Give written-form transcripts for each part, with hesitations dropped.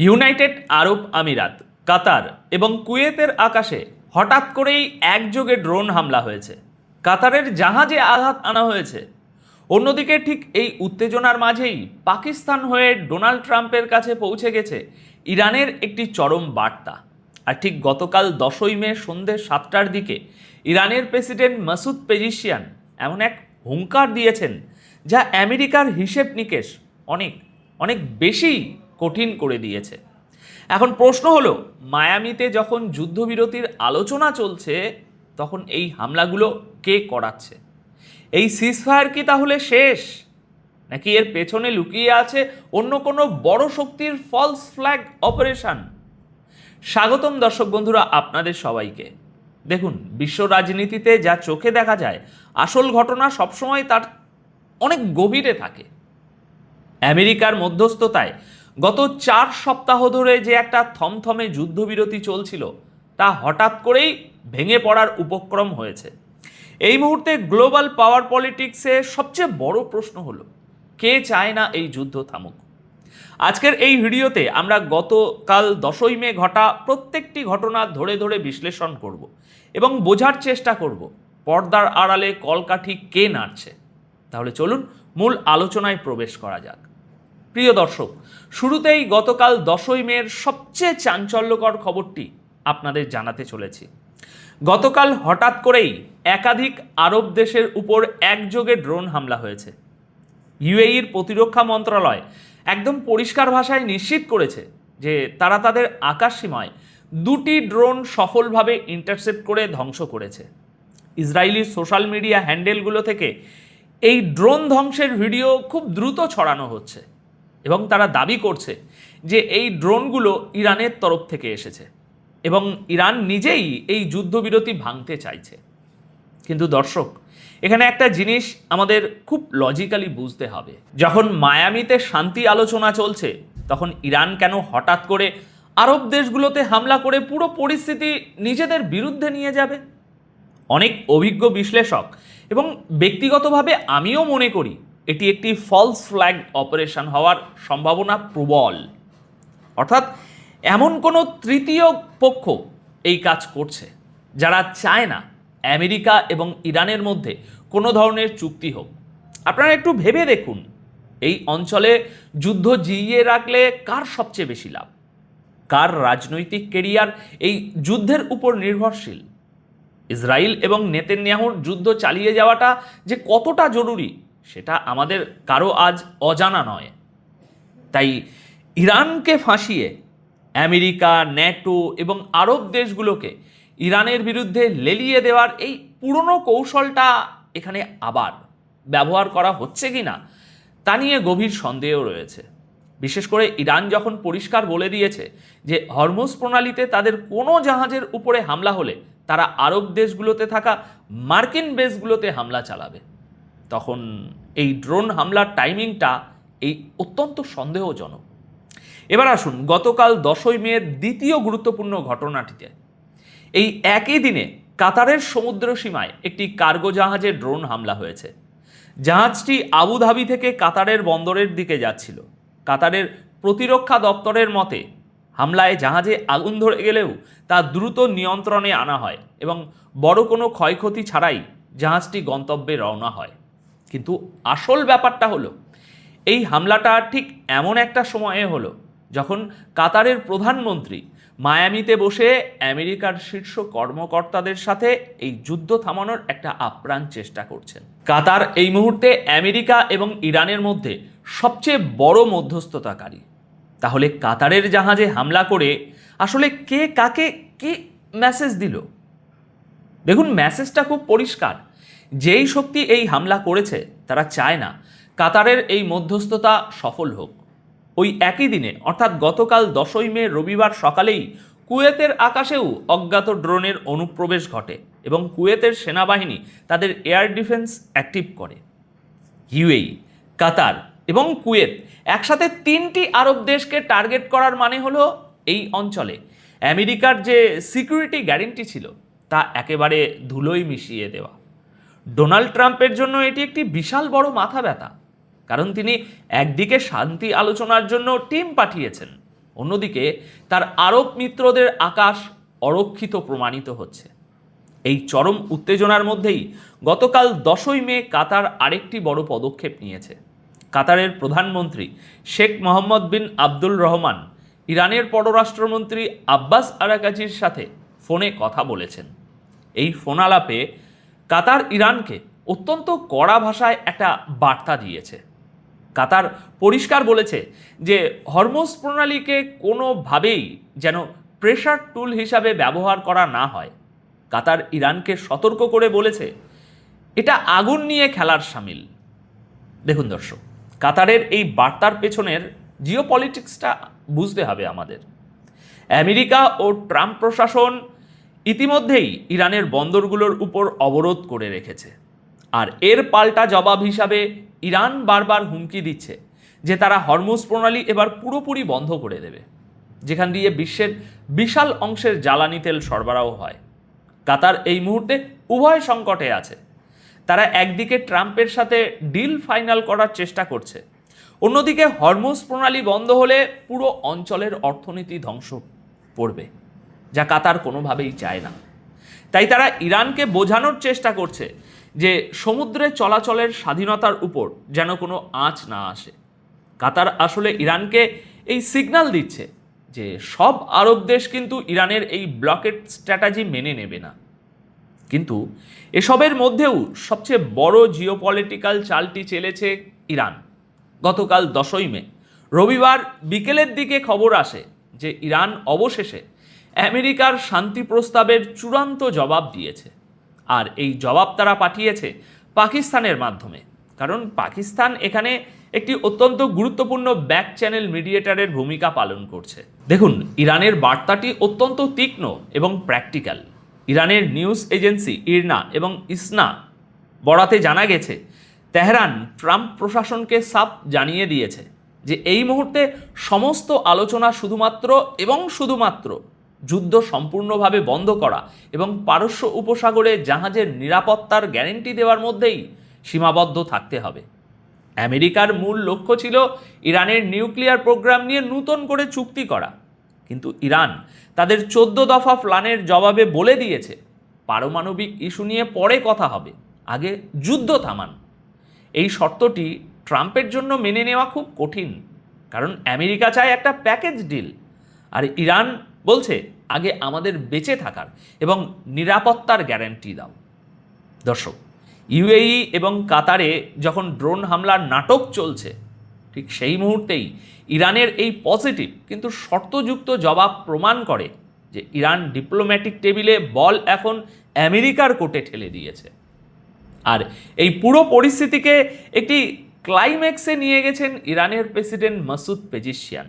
United আরব আমিরাত, কাতার এবং কুয়েতের আকাশে হঠাৎ করেই একযোগে ড্রোন হামলা হয়েছে। কাতারের জাহাজে আঘাত আনা হয়েছে। অন্যদিকে ঠিক এই উত্তেজনার মাঝেই পাকিস্তান হয়ে ডোনাল্ড ট্রাম্পের কাছে পৌঁছে গেছে ইরানের একটি চরম বার্তা। আর ঠিক গতকাল 10ই মে সন্ধ্যে 7টার দিকে ইরানের প্রেসিডেন্ট মাসুদ পেজিশিয়ান এমন এক হুঙ্কার দিয়েছেন যা আমেরিকার হিসেব নিকেশ অনেক অনেক বেশি কঠিন করে দিয়েছে। এখন প্রশ্ন হলো, মায়ামিতে যখন যুদ্ধবিরতির আলোচনা চলছে তখন এই হামলাগুলো কে করাচ্ছে? এই সিজফায়ার কি তাহলে শেষ, নাকি এর পেছনে লুকিয়ে আছে অন্য কোনো বড় শক্তির ফলস ফ্ল্যাগ অপারেশন? স্বাগতম দর্শক বন্ধুরা আপনাদের সবাইকে। দেখুন, বিশ্ব রাজনীতিতে যা চোখে দেখা যায়, আসল ঘটনা সবসময় তার অনেক গভীরে থাকে। আমেরিকার মধ্যস্থতায় গত 4 সপ্তাহ ধরে যে একটা থমথমে যুদ্ধবিরতি চলছিল তা হঠাৎ করেই ভেঙে পড়ার উপক্রম হয়েছে। এই মুহূর্তে গ্লোবাল পাওয়ার পলিটিক্সে সবচেয়ে বড় প্রশ্ন হলো, কে চায় না এই যুদ্ধ থামুক? আজকের এই ভিডিওতে আমরা গতকাল 10ই মে ঘটা প্রত্যেকটি ঘটনা ধরে ধরে বিশ্লেষণ করব এবং বোঝার চেষ্টা করব পর্দার আড়ালে কলকাঠি কে নাড়ছে। তাহলে চলুন মূল আলোচনায় প্রবেশ করা যাক। প্রিয় দর্শক, শুরুতেই গতকাল 10ই মের সবচেয়ে চাঞ্চল্যকর খবরটি আপনাদের জানাতে চলেছি। গতকাল হঠাৎ করেই একাধিক আরব দেশের উপর একযোগে ড্রোন হামলা হয়েছে। ইউএইর প্রতিরক্ষা মন্ত্রণালয় একদম পরিষ্কার ভাষায় নিশ্চিত করেছে যে তারা তাদের আকাশসীমায় 2টি ড্রোন সফলভাবে ইন্টারসেপ্ট করে ধ্বংস করেছে। ইসরায়েলি সোশ্যাল মিডিয়া হ্যান্ডেলগুলো থেকে এই ড্রোন ধ্বংসের ভিডিও খুব দ্রুত ছড়ানো হচ্ছে এবং তারা দাবি করছে যে এই ড্রোনগুলো ইরানের তরফ থেকে এসেছে এবং ইরান নিজেই এই যুদ্ধবিরতি ভাঙতে চাইছে। কিন্তু দর্শক, এখানে একটা জিনিস আমাদের খুব লজিক্যালি বুঝতে হবে। যখন মায়ামিতে শান্তি আলোচনা চলছে তখন ইরান কেন হঠাৎ করে আরব দেশগুলোতে হামলা করে পুরো পরিস্থিতি নিজেদের বিরুদ্ধে নিয়ে যাবে? অনেক অভিজ্ঞ বিশ্লেষক এবং ব্যক্তিগতভাবে আমিও মনে করি এটি একটি ফলস ফ্ল্যাগ অপারেশন হওয়ার সম্ভাবনা প্রবল। অর্থাৎ এমন কোনো তৃতীয় পক্ষ এই কাজ করছে যারা চায় না আমেরিকা এবং ইরানের মধ্যে কোনো ধরনের চুক্তি হোক। আপনারা একটু ভেবে দেখুন, এই অঞ্চলে যুদ্ধ জিইয়ে রাখলে কার সবচেয়ে বেশি লাভ? কার রাজনৈতিক কেরিয়ার এই যুদ্ধের উপর নির্ভরশীল? ইসরায়েল এবং নেতানিয়াহুর যুদ্ধ চালিয়ে যাওয়াটা যে কতটা জরুরি সেটা আমাদের কারো আজ অজানা নয়। তাই ইরানকে ফাঁসিয়ে আমেরিকা, ন্যাটো এবং আরব দেশগুলোকে ইরানের বিরুদ্ধে লেলিয়ে দেওয়ার এই পুরনো কৌশলটা এখানে আবার ব্যবহার করা হচ্ছে কি না তা নিয়ে গভীর সন্দেহ রয়েছে। বিশেষ করে ইরান যখন পরিষ্কার বলে দিয়েছে যে হরমুজ প্রণালীতে তাদের কোনো জাহাজের উপরে হামলা হলে তারা আরব দেশগুলোতে থাকা মার্কিন বেসগুলোতে হামলা চালাবে, তখন এই ড্রোন হামলার টাইমিংটা এই অত্যন্ত সন্দেহজনক। এবার আসুন গতকাল 10ই মের দ্বিতীয় গুরুত্বপূর্ণ ঘটনাটিতে। এই একই দিনে কাতারের সমুদ্র সীমায় একটি কার্গো জাহাজে ড্রোন হামলা হয়েছে। জাহাজটি আবুধাবি থেকে কাতারের বন্দরের দিকে যাচ্ছিল। কাতারের প্রতিরক্ষা দপ্তরের মতে হামলায় জাহাজে আগুন ধরে গেলেও তা দ্রুত নিয়ন্ত্রণে আনা হয় এবং বড় কোনো ক্ষয়ক্ষতি ছাড়াই জাহাজটি গন্তব্যে রওনা হয়। কিন্তু আসল ব্যাপারটা হলো, এই হামলাটা ঠিক এমন একটা সময়ে হলো যখন কাতারের প্রধানমন্ত্রী মায়ামিতে বসে আমেরিকার শীর্ষ কর্মকর্তাদের সাথে এই যুদ্ধ থামানোর একটা আপ্রাণ চেষ্টা করছেন। কাতার এই মুহূর্তে আমেরিকা এবং ইরানের মধ্যে সবচেয়ে বড় মধ্যস্থতাকারী। তাহলে কাতারের জাহাজে হামলা করে আসলে কে কাকে কি মেসেজ দিল? দেখুন, মেসেজটা খুব পরিষ্কার। যেই শক্তি এই হামলা করেছে তারা চায় না কাতারের এই মধ্যস্থতা সফল হোক। ওই একই দিনে অর্থাৎ গতকাল 10ই মে রবিবার সকালেই কুয়েতের আকাশেও অজ্ঞাত ড্রোনের অনুপ্রবেশ ঘটে এবং কুয়েতের সেনাবাহিনী তাদের এয়ার ডিফেন্স অ্যাক্টিভ করে। ইউএই, কাতার এবং কুয়েত একসাথে 3টি আরব দেশকে টার্গেট করার মানে হলো এই অঞ্চলে আমেরিকার যে সিকিউরিটি গ্যারেন্টি ছিল তা একেবারে ধুলোয় মিশিয়ে দেওয়া। ডোনাল্ড ট্রাম্পের জন্য এটি একটি বিশাল বড় মাথা ব্যথা, কারণ তিনি একদিকে শান্তি আলোচনার জন্য টিম পাঠিয়েছেন অন্যদিকে তার আরব মিত্রদের আকাশ অরক্ষিত প্রমাণিত হচ্ছে। এই চরম উত্তেজনার মধ্যেই গতকাল 10ই মে কাতার আরেকটি বড় পদক্ষেপ নিয়েছে। কাতারের প্রধানমন্ত্রী শেখ মোহাম্মদ বিন আব্দুল রহমান ইরানের পররাষ্ট্রমন্ত্রী আব্বাস আরাকাচির সাথে ফোনে কথা বলেছেন। এই ফোন আলাপে কাতার ইরানকে অত্যন্ত কড়া ভাষায় একটা বার্তা দিয়েছে। কাতার পরিষ্কার বলেছে যে হরমুজ প্রণালীকে কোনোভাবেই যেন প্রেশার টুল হিসাবে ব্যবহার করা না হয়। কাতার ইরানকে সতর্ক করে বলেছে এটা আগুন নিয়ে খেলার শামিল। দেখুন দর্শক, কাতারের এই বার্তার পেছনের জিওপলিটিক্সটা বুঝতে হবে আমাদের। আমেরিকা ও ট্রাম্প প্রশাসন ইতিমধ্যেই ইরানের বন্দরগুলোর উপর অবরোধ করে রেখেছে, আর এর পাল্টা জবাব হিসাবে ইরান বারবার হুমকি দিচ্ছে যে তারা হরমুজ প্রণালী এবার পুরোপুরি বন্ধ করে দেবে, যেখান দিয়ে বিশ্বের বিশাল অংশের জ্বালানি তেল সরবরাহ হয়। কাতার এই মুহূর্তে উভয় সংকটে আছে। তারা একদিকে ট্রাম্পের সাথে ডিল ফাইনাল করার চেষ্টা করছে, অন্যদিকে হরমুজ প্রণালী বন্ধ হলে পুরো অঞ্চলের অর্থনীতি ধ্বংস পড়বে, যা কাতার কোনোভাবেই চায় না। তাই তারা ইরানকে বোঝানোর চেষ্টা করছে যে সমুদ্রে চলাচলের স্বাধীনতার উপর যেন কোনো আঁচ না আসে। কাতার আসলে ইরানকে এই সিগন্যাল দিচ্ছে যে সব আরব দেশ কিন্তু ইরানের এই ব্লকেড স্ট্র্যাটেজি মেনে নেবে না। কিন্তু এসবের মধ্যেও সবচেয়ে বড় জিওপলিটিক্যাল চালটি চেলেছে ইরান। গতকাল 10ই মে রবিবার বিকেলের দিকে খবর আসে যে ইরান অবশেষে আমেরিকার শান্তি প্রস্তাবের চূড়ান্ত জবাব দিয়েছে, আর এই জবাব তারা পাঠিয়েছে পাকিস্তানের মাধ্যমে, কারণ পাকিস্তান এখানে একটি অত্যন্ত গুরুত্বপূর্ণ ব্যাক চ্যানেল মিডিয়েটারের ভূমিকা পালন করছে। দেখুন, ইরানের বার্তাটি অত্যন্ত তীক্ষ্ণ এবং প্র্যাকটিক্যাল। ইরানের নিউজ এজেন্সি ইরনা এবং ইসনা বরাতে জানা গেছে তেহরান ট্রাম্প প্রশাসনকে সাফ জানিয়ে দিয়েছে যে এই মুহূর্তে সমস্ত আলোচনা শুধুমাত্র যুদ্ধ সম্পূর্ণভাবে বন্ধ করা এবং পারস্য উপসাগরে জাহাজের নিরাপত্তার গ্যারেন্টি দেওয়ার মধ্যেই সীমাবদ্ধ থাকতে হবে। আমেরিকার মূল লক্ষ্য ছিল ইরানের নিউক্লিয়ার প্রোগ্রাম নিয়ে নতুন করে চুক্তি করা, কিন্তু ইরান তাদের 14 দফা প্ল্যানের জবাবে বলে দিয়েছে পারমাণবিক ইস্যু নিয়ে পরে কথা হবে, আগে যুদ্ধ থামান। এই শর্তটি ট্রাম্পের জন্য মেনে নেওয়া খুব কঠিন, কারণ আমেরিকা চায় একটা প্যাকেজ ডিল, আর ইরান বলছে আগে আমাদের বেঁচে থাকার এবং নিরাপত্তার গ্যারান্টি দাও। দর্শক, ইউএই এবং কাতারে যখন ড্রোন হামলার নাটক চলছে, ঠিক সেই মুহূর্তেই ইরানের এই পজিটিভ কিন্তু শর্তযুক্ত জবাব প্রমাণ করে যে ইরান ডিপ্লোম্যাটিক টেবিলে বল এখন আমেরিকার কোর্টে ঠেলে দিয়েছে। আর এই পুরো পরিস্থিতিকে একটি ক্লাইম্যাক্সে নিয়ে গেছেন ইরানের প্রেসিডেন্ট মাসুদ পেজিশিয়ান।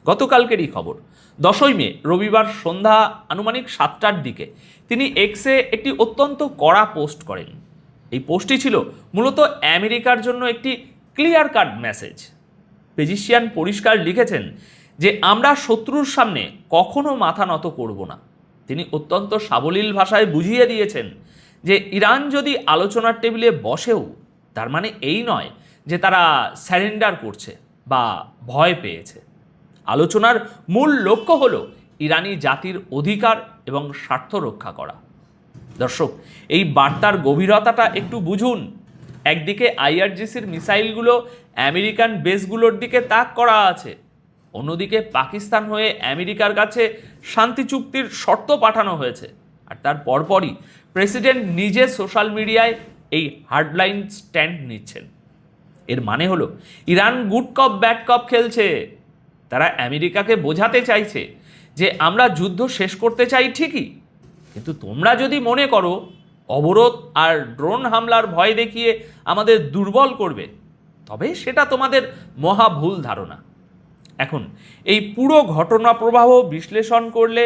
গতকালকেরই খবর, 10ই মে রবিবার সন্ধ্যা আনুমানিক 7টার দিকে তিনি এক্সে একটি অত্যন্ত কড়া পোস্ট করেন। এই পোস্টটি ছিল মূলত আমেরিকার জন্য একটি ক্লিয়ার কাট মেসেজ। পেজিশিয়ান পরিষ্কার লিখেছেন যে আমরা শত্রুর সামনে কখনো মাথা নত করব না। তিনি অত্যন্ত সাবলীল ভাষায় বুঝিয়ে দিয়েছেন যে ইরান যদি আলোচনার টেবিলে বসেও তার মানে এই নয় যে তারা স্যারেন্ডার করছে বা ভয় পেয়েছে। আলোচনার মূল লক্ষ্য হল ইরানি জাতির অধিকার এবং স্বার্থ রক্ষা করা। দর্শক, এই বার্তার গভীরতাটা একটু বুঝুন। একদিকে আইআরজিসির মিসাইলগুলো আমেরিকান বেসগুলোর দিকে তাক করা আছে, অন্যদিকে পাকিস্তান হয়ে আমেরিকার কাছে শান্তি চুক্তির শর্ত পাঠানো হয়েছে, আর তার পরপরই প্রেসিডেন্ট নিজে সোশ্যাল মিডিয়ায় এই হার্ডলাইন স্ট্যান্ড নিচ্ছেন। এর মানে হলো ইরান গুড কপ ব্যাড কপ খেলছে। তারা আমেরিকাকে বোঝাতে চাইছে যে আমরা যুদ্ধ শেষ করতে চাই ঠিকই, কিন্তু তোমরা যদি মনে করো অবরোধ আর ড্রোন হামলার ভয় দেখিয়ে আমাদের দুর্বল করবে, তবে সেটা তোমাদের মহা ভুল ধারণা। এখন এই পুরো ঘটনা প্রবাহ বিশ্লেষণ করলে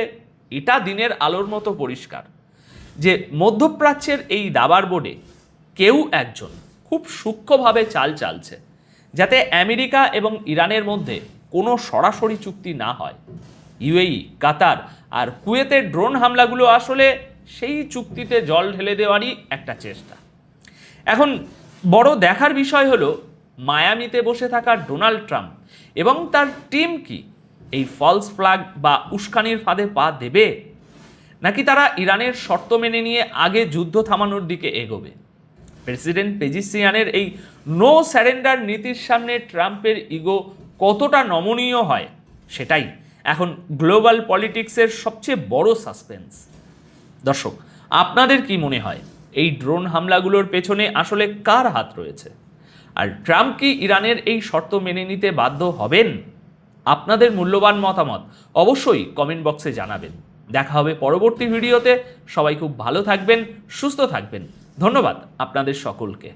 এটা দিনের আলোর মতো পরিষ্কার যে মধ্যপ্রাচ্যের এই দাবার বোর্ডে কেউ একজন খুব সূক্ষ্মভাবে চাল চালছে যাতে আমেরিকা এবং ইরানের মধ্যে কোনো সরাসরি চুক্তি না হয়। ইউএই, কাতার আর কুয়েতের ড্রোন হামলাগুলো আসলে সেই চুক্তিতে জল ঢেলে দেওয়ারই একটা চেষ্টা। এখন বড় দেখার বিষয় হলো মায়ামিতে বসে থাকা ডোনাল্ড ট্রাম্প এবং তার টিম কি এই ফলস ফ্ল্যাগ বা উস্কানির ফাঁদে পা দেবে, নাকি তারা ইরানের শর্ত মেনে নিয়ে আগে যুদ্ধ থামানোর দিকে এগোবে? প্রেসিডেন্ট পেজিসিয়ানের এই নো স্যারেন্ডার নীতির সামনে ট্রাম্পের ইগো কতটা নমনীয় হয়, সেটাই এখন গ্লোবাল পলিটিক্সের সবচেয়ে বড় সাসপেন্স। দর্শক, আপনাদের কি মনে হয় এই ড্রোন হামলাগুলোর পেছনে আসলে কার হাত রয়েছে? আর ট্রাম্প কি ইরানের এই শর্ত মেনে নিতে বাধ্য হবেন? আপনাদের মূল্যবান মতামত অবশ্যই কমেন্ট বক্সে জানাবেন। দেখা হবে পরবর্তী ভিডিওতে। সবাই খুব ভালো থাকবেন, সুস্থ থাকবেন। ধন্যবাদ আপনাদের সকলকে।